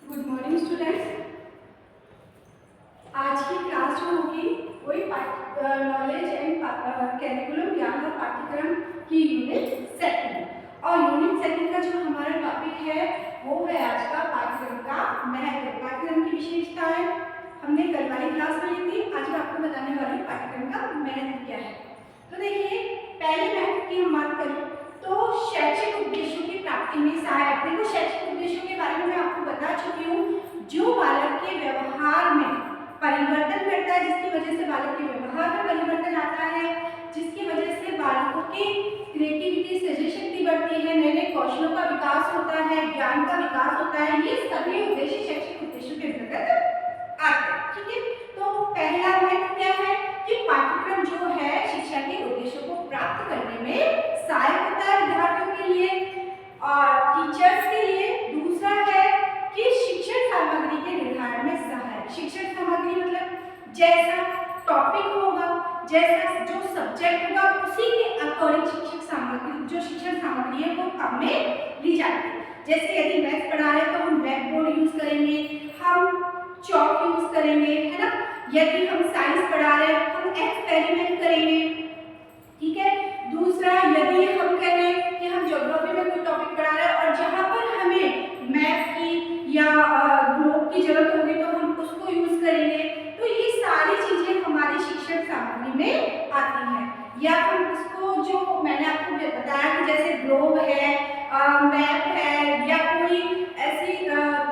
Good morning students. आज की class जो होगी वही नॉलेज एंड कैरिकुलम ज्ञान और पाठ्यक्रम की यूनिट सेकंड। और यूनिट सेकंड का जो हमारा टॉपिक है वो है आज का पाठ्यक्रम का महत्व। पाठ्यक्रम की विशेषताएं हमने कल वाली क्लास में ली थी, आज मैं आपको बताने वाली पाठ्यक्रम का महत्व क्या है। तो देखिए, पहले महत्व की हम बात करें तो शैक्षिक उद्देश्यों की प्राप्ति में सहायक। देखो, शैक्षिक उद्देश्यों के बारे में मैं आपको बता चुकी हूँ। जो बालक के व्यवहार में परिवर्तन करता है, जिसकी वजह से बालक के व्यवहार में परिवर्तन आता है, जिसकी वजह से बालकों की क्रिएटिविटी सृजन शक्ति बढ़ती है, नए नए कौशलों का विकास होता है, ज्ञान का विकास होता है, ये सभी उद्देश्य शैक्षिक उद्देश्यों के अंतर्गत आते हैं। ठीक है, तो पहला महत्व क्या है कि पाठ्यक्रम जो है शिक्षा के उद्देश्यों को प्राप्त करने में सहायक होता है विद्यार्थियों के लिए और टीचर्स के लिए। दूसरा है कि शिक्षण सामग्री के निर्धारण में सहायक। शिक्षण सामग्री मतलब जैसा टॉपिक होगा, जैसा जो सब्जेक्ट होगा, उसी के अकॉर्डिंग शिक्षक सामग्री जो शिक्षण सामग्री है वो काम में ली जाती है। जैसे यदि मैथ पढ़ा रहे तो हम ब्लैक बोर्ड यूज करेंगे, हम चॉक यूज करेंगे, है ना। यदि हम साइंस पढ़ा रहे हैं हम एक्सपेरिमेंट करेंगे। ठीक है, दूसरा यदि हम कहें कि हम ज्योग्राफी में कोई टॉपिक पढ़ा रहे हैं और जहां पर हमें मैप की या ग्लोब की जरूरत होगी तो हम उसको यूज करेंगे। तो ये सारी चीजें हमारी शिक्षण सामग्री में आती हैं। या हम इसको जो मैंने आपको बताया कि जैसे ग्लोब है, मैप है, या कोई ऐसी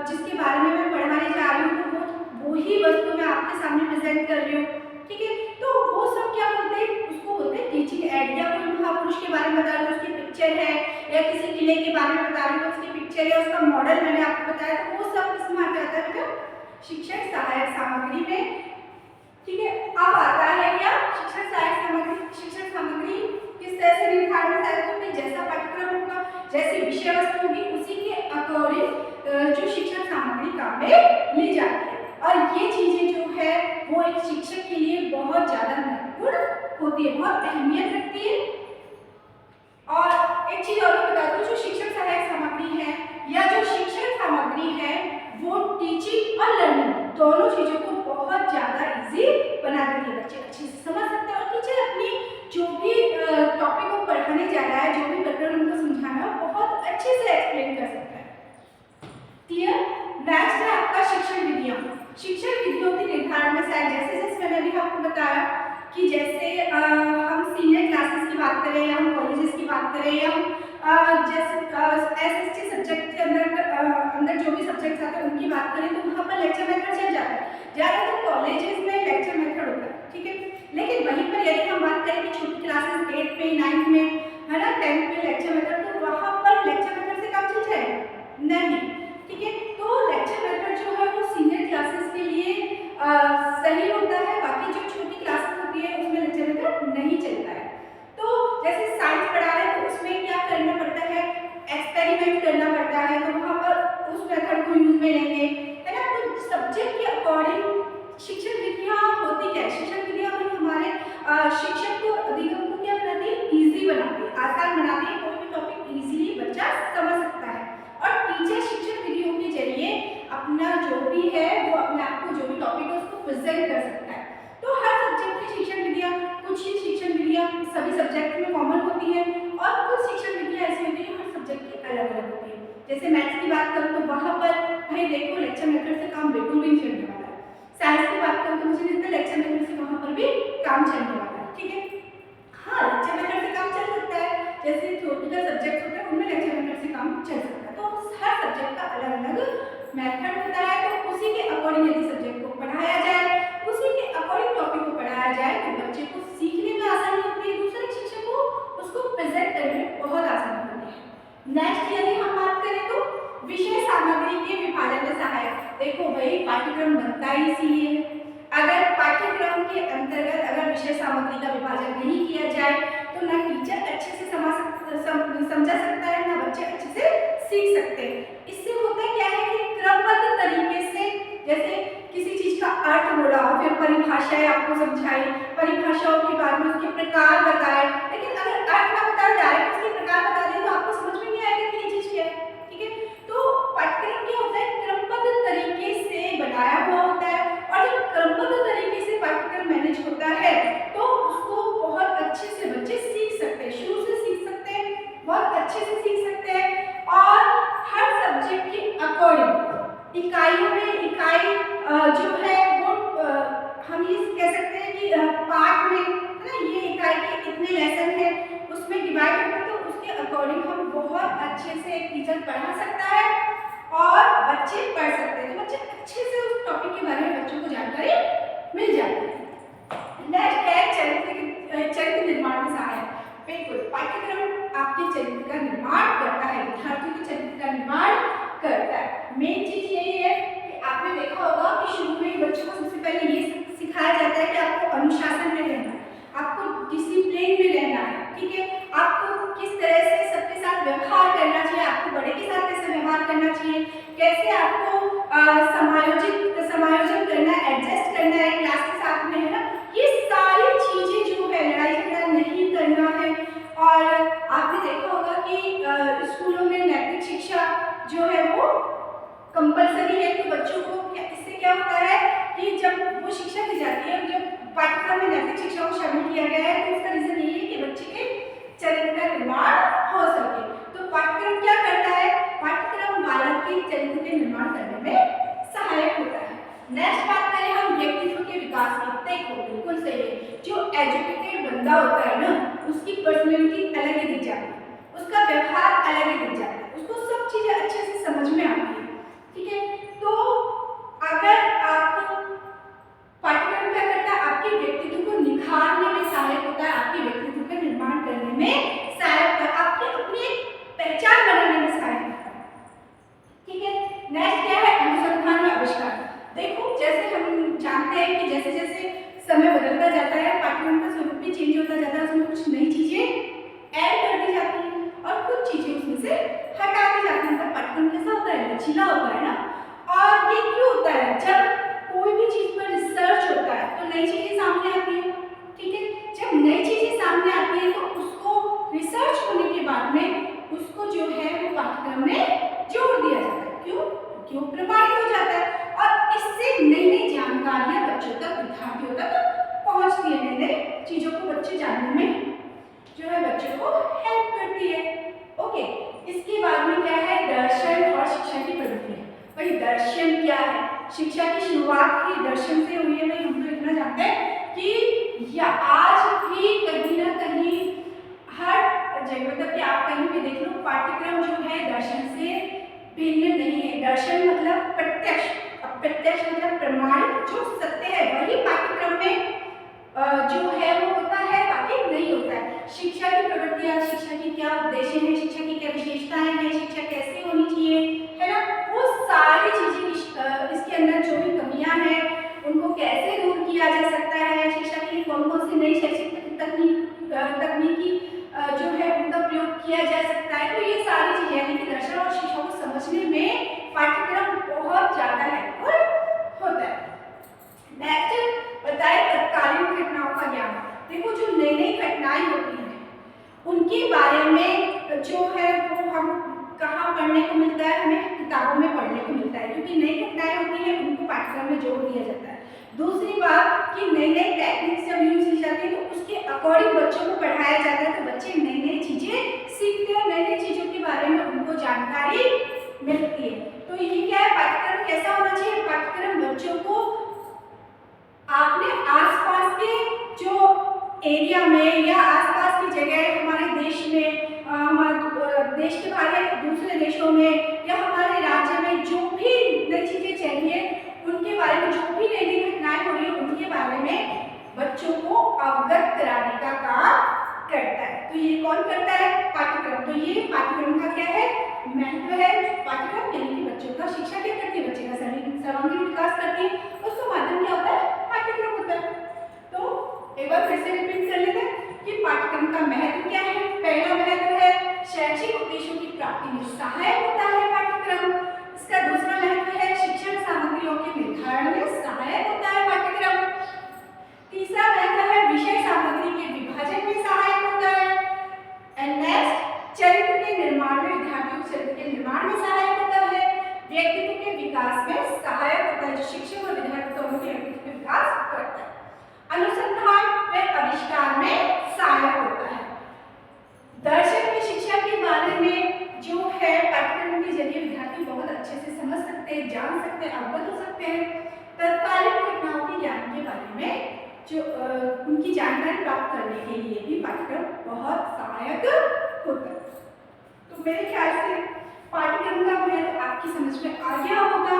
जिसके बारे में मैं पढ़ाने जा रही हूँ तो वो ही वस्तु मैं आपके सामने प्रेजेंट कर रही हूँ। ठीक है, तो वो सब क्या बोलते हैं, उसको बोलते हैं टीचिंग एड। या कोई महापुरुष के बारे में बता रही हूँ, उसकी पिक्चर है, या किसी किले के बारे में बता रही हूँ तो उसकी पिक्चर या उसका मॉडल मैंने आपको बताया, तो वो सब इसमें आ जाता है बेटा शिक्षण सहायक सामग्री में। ठीक है, अब आता है क्या शिक्षण सहायक सामग्री। शिक्षण सामग्री किस तरह से निर्धारण में सहायक होगी, जैसा पाठ्यक्रम होगा, जैसी विषय वस्तु होगी, उसी के अकॉर्डिंग जो शिक्षण सामग्री काम में ली जाती है। और ये चीजें जो है वो एक शिक्षक के लिए बहुत ज्यादा महत्वपूर्ण होती है, बहुत अहमियत रखती है। और एक चीज और बता दूं, जो शिक्षण सहायक सामग्री है या जो शिक्षण सामग्री है वो टीचिंग और लर्निंग दोनों चीजों को बहुत ज्यादा इजी बना देती है। बच्चे अच्छे से समझ सकते हैं और टीचर अपनी जो भी टॉपिक को पढ़ाने जा रहा है, जो भी प्रकरण उनको समझाना है, बहुत अच्छे से एक्सप्लेन कर सकता है। क्लियर। नेक्स्ट है आपका शिक्षण विधियां। शिक्षण विधियों के निर्धारण में जैसे जैसे मैंने अभी आपको बताया कि जैसे हम सीनियर क्लासेस की बात करें या हम कॉलेजेस की बात करें या हम जैसे एसएसटी सब्जेक्ट के अंदर जो भी सब्जेक्ट्स आते हैं उनकी बात करें तो वहाँ पर लेक्चर मेथड चल जाता है। ज़्यादातर कॉलेजेस में लेक्चर मेथड होता है। ठीक है, लेकिन वहीं पर यदि हम बात करें कि छोटी क्लासेस 8th में 9th में, है ना, 10th में लेक्चर मेथड, तो वहाँ पर लेक्चर मेथड से काम चल जाएगा नहीं। ठीक है, तो लेक्चर मेथड जो है वो सीनियर क्लासेस के लिए सही होता है, बाकी जो छोटी क्लासेस होती है उसमें लेक्चर मेथड नहीं चलता है। तो जैसे साइंस पढ़ा रहे हैं तो उसमें क्या करना पड़ता है, एक्सपेरिमेंट करना पड़ता है, तो वहाँ पर उस मेथड को यूज में लेंगे, है ना। तो सब्जेक्ट के अकॉर्डिंग शिक्षण विधियाँ होती क्या है, शिक्षण विधियाँ हमारे शिक्षक को अधिगम को क्या बनाती है, ईजी बनाती है, आसान बनाती है, कोई भी टॉपिक ईजिली बच्चा समझ सकता है। और टीचर शिक्षण विधियों के जरिए अपना जो भी है वो अपने आप को जो भी टॉपिक है उसको प्रेजेंट कर सकता है। तो हर सब्जेक्ट की शिक्षण विधियाँ, कुछ ही शिक्षण विधियाँ सभी सब्जेक्ट में कॉमन होती है और कुछ शिक्षण विधियाँ ऐसी होती है हर सब्जेक्ट की अलग अलग होती है। जैसे मैथ्स की बात करूँ तो वहाँ पर भाई देखो लेक्चर मेथड से काम बिल्कुल भी नहीं चलने वाला है। साइंस की बात करूँ तो मुझे लगता है लेक्चर मेथड से वहाँ पर भी काम चलने वाला है। ठीक है, हाँ लेक्चर मेथड से काम चल सकता है, जैसे थ्योरेटिकल सब्जेक्ट होते हैं उनमें लेक्चर मेथड से काम चल सकता है। तो हर सब्जेक्ट का अलग अलग मेथड होता है, तो उसी के अकॉर्डिंग यदि सब्जेक्ट को पढ़ाया जाए, उसी के अकॉर्डिंग टॉपिक को पढ़ाया जाए तो बच्चे को सीखने में आसानी होती है, दूसरे शिक्षक को उसको प्रेजेंट करने में बहुत आसानी होती है। नेक्स्ट यदि हम बात करें तो विषय सामग्री के विभाजन में सहायक। देखो भाई पाठ्यक्रम बनता ही इसीलिए है। अगर पाठ्यक्रम के अंतर्गत अगर विषय सामग्री का विभाजन नहीं किया जाए तो ना टीचर अच्छे से समझा सकता है, ना बच्चे अच्छे से सीख सकते हैं। इससे होता क्या है कि क्रमबद्ध तरीके से, जैसे किसी चीज का अर्थ बोला, फिर परिभाषाएं आपको समझाई, परिभाषाओं के बाद में उसके प्रकार बताए, लेकिन अगर अर्थ ना बताए डायरेक्ट उसके प्रकार बता दें तो आपको समझ में नहीं आएगा कि ये चीज क्या है। ठीक है, तो पाठ्यक्रम क्या होता है, क्रमबद्ध इकाइयों में इकाई जो है वो हम ये कह सकते हैं कि पार्ट में है ना, ये इकाई के इतने लेसन है उसमें डिवाइड होता है, तो उसके अकॉर्डिंग हम बहुत अच्छे से एक टीचर पढ़ा सकता है और बच्चे पढ़ सकते हैं, तो बच्चे अच्छे से उस टॉपिक के बारे में बच्चों को जानकारी मिल जाती है। नेक्स्ट है चरित्र निर्माण में सहायक। बिल्कुल, पाठ्यक्रम आपके चरित्र का निर्माण करता है, विद्यार्थियों के चरित्र का निर्माण करता है। मेन चीज यही है कि आपने देखा होगा कि शुरू में बच्चों को सबसे पहले ये सिखाया जाता है कि आपको अनुशासन में रहना है, आपको डिसिप्लिन में रहना है, ठीक है, आपको किस तरह से सबके साथ व्यवहार करना चाहिए, आपको बड़े के साथ कैसे व्यवहार करना चाहिए, कैसे आपको समायोजन करना है, एडजस्ट करना है क्लास के साथ में, है ना, ये सारी चीजें जो है, लड़ाई झगड़ा नहीं करना है। और आपने देखा होगा कि स्कूलों में नैतिक शिक्षा जो है वो कंपलसरी है, तो बच्चों को इससे क्या होता है कि जब वो शिक्षा दी जाती है, जब पाठ्यक्रम में नैतिक शिक्षा को शामिल किया गया है, तो उसका रीजन यही है कि बच्चे के चरित्र का निर्माण हो सके। तो पाठ्यक्रम क्या करता है, पाठ्यक्रम बालक के चरित्र के निर्माण करने में सहायक होता है। नेक्स्ट बात करें हम व्यक्तित्व के विकास की, देखो बिल्कुल सही है, जो एजुकेटेड बंदा होता है ना, उसकी पर्सनैलिटी अलग ही दिख जाती है, उसका व्यवहार अलग ही दिख जाता है, उसको सब चीजें अच्छे से समझ में आती है, ठीक है। तो अगर आप पाठ्यक्रम क्या करता है, आपके व्यक्तित्व को निखारने में सहायक होता है, आपके व्यक्तित्व का निर्माण करने में सहायक होता है, आपकी अपनी एक पहचान बनाने में सहायक होता है, ठीक है। नेक्स्ट क्या है, अनुसंधान और आविष्कार। देखो जैसे हम जानते हैं कि जैसे जैसे समय बदलता जाता है, पाठ्यक्रम का स्वरूप भी चेंज होता जाता है, उसमें कुछ नई चीजें ऐड कर दी जाती हैं और कुछ चीजें उसमें से हटा दी जाती हैं। पाठ्यक्रम कैसा होता है, लचीला होता है ना, और ये क्यों होता है, जब कोई भी चीज पर रिसर्च होता है तो नई चीजें सामने आती है, ठीक है, जब नई चीजें सामने आती है तो उसको रिसर्च होने के बाद में उसको जो है वो पाठ्यक्रम में जोड़ दिया जाता है, क्यों प्रमाणित हो जाता है, और इससे नई नई जानकारियां बच्चों तक, विद्यार्थियों तक पहुंचती है, नई नई चीजों को बच्चे जानने में जो है बच्चों को हेल्प करती है। ओके, इसके बाद में क्या है, दर्शन और शिक्षा की प्रवृत्ति है। भाई दर्शन क्या है, शिक्षा की शुरुआत ही दर्शन से हुई है। भाई हम तो इतना जानते हैं कि या आज भी कहीं ना कहीं हर जगह, मतलब कि आप कहीं भी देख लो, पाठ्यक्रम जो है दर्शन से भिन्न नहीं है। दर्शन मतलब प्रत्यक्ष, प्रत्यक्ष मतलब प्रमाणित, जो सत्य है वही पाठ्यक्रम में जो है वो होता है, बाकी नहीं होता है। शिक्षा की प्रवृत्तियां, शिक्षा की क्या उद्देश्य है, शिक्षा की क्या विशेषताएं हैं, शिक्षा कैसे होनी चाहिए, है ना, वो सारी चीजें इसके अंदर जो भी कमियां हैं उनको कैसे दूर किया जा सकता है, शिक्षा के लिए कौन कौन सी नई शैक्षिक तकनीकी जो है उनका प्रयोग किया जा सकता है, तो ये सारी चीजें यानी कि दर्शन और शिक्षा को समझने में पाठ्यक्रम बहुत ज्यादा हेल्पफुल होता है। नेक्स्ट बताए तत्कालीन घटनाओं का ज्ञान। देखो जो नई नई घटनाएं होती हैं उनके बारे में जो है वो हम कहाँ पढ़ने को मिलता है, हमें किताबों में पढ़ने को मिलता है, क्योंकि नई घटनाएं होती हैं उनको पाठ्यक्रम में जोड़ दिया जाता है। दूसरी बात कि नई नई टेक्निक्स जब यूज की जाती है तो उसके अकॉर्डिंग बच्चों को पढ़ाया जाता है, तो बच्चे नई नई चीजें सीखते हैं और नई नई चीजों के बारे में उनको जानकारी मिलती है। तो ये क्या है, पाठ्यक्रम कैसा होना चाहिए, पाठ्यक्रम बच्चों को आपने आसपास के जो एरिया में या आसपास की जगह, हमारे देश में, हमारे देश के बाहर दूसरे देशों में या हमारे राज्य में जो भी नई चीजें चाहिए उनके बारे में, जो भी नई नई घटनाएं हो रही है उनके बारे में बच्चों को अवगत कराने का काम करता है। तो ये कौन करता है, पाठ्यक्रम। तो ये पाठ्यक्रम का क्या है, महत्व है। पाठ्यक्रम यानी कि बच्चों का शिक्षा क्या करती है, बच्चे का सर्वांगीण विकास करती है, उसका माध्यम क्या होता है, पाठ्यक्रम होता है। तो एक बार फिर से रिपीट कर लेते हैं कि पाठ्यक्रम का महत्व क्या है। पहला महत्व है शैक्षिक उद्देश्यों की प्राप्ति में सहायक होता है पाठ्यक्रम। इसका दूसरा महत्व है शिक्षण सामग्रियों के निर्धारण में सहायक होता है पाठ्यक्रम। तीसरा महत्व है विषय सामग्री के विभाजन में सहायक होता है। एंड नेक्स्ट चरित्र के निर्माण में, विद्यार्थियों के चरित्र के निर्माण में सहायक होता है। व्यक्तित्व के विकास में सहायक होता है, जो शिक्षक और विद्यार्थी दोनों के व्यक्तित्व के विकास करता है। अनुसंधान व आविष्कार में सहायक होता है। दर्शन में शिक्षा के बारे में जो है पाठ्यक्रम के जरिए विद्यार्थी बहुत अच्छे से समझ सकते हैं, जान सकते सकते हैं, अवगत हो सकते हैं। तत्कालीन घटनाओं के ज्ञान के बारे में जो उनकी जानकारी प्राप्त करने के लिए भी पाठ्यक्रम बहुत सहायक होता है। तो मेरे ख्याल से पाठ्यक्रम का महत्व आपकी समझ में आ गया होगा।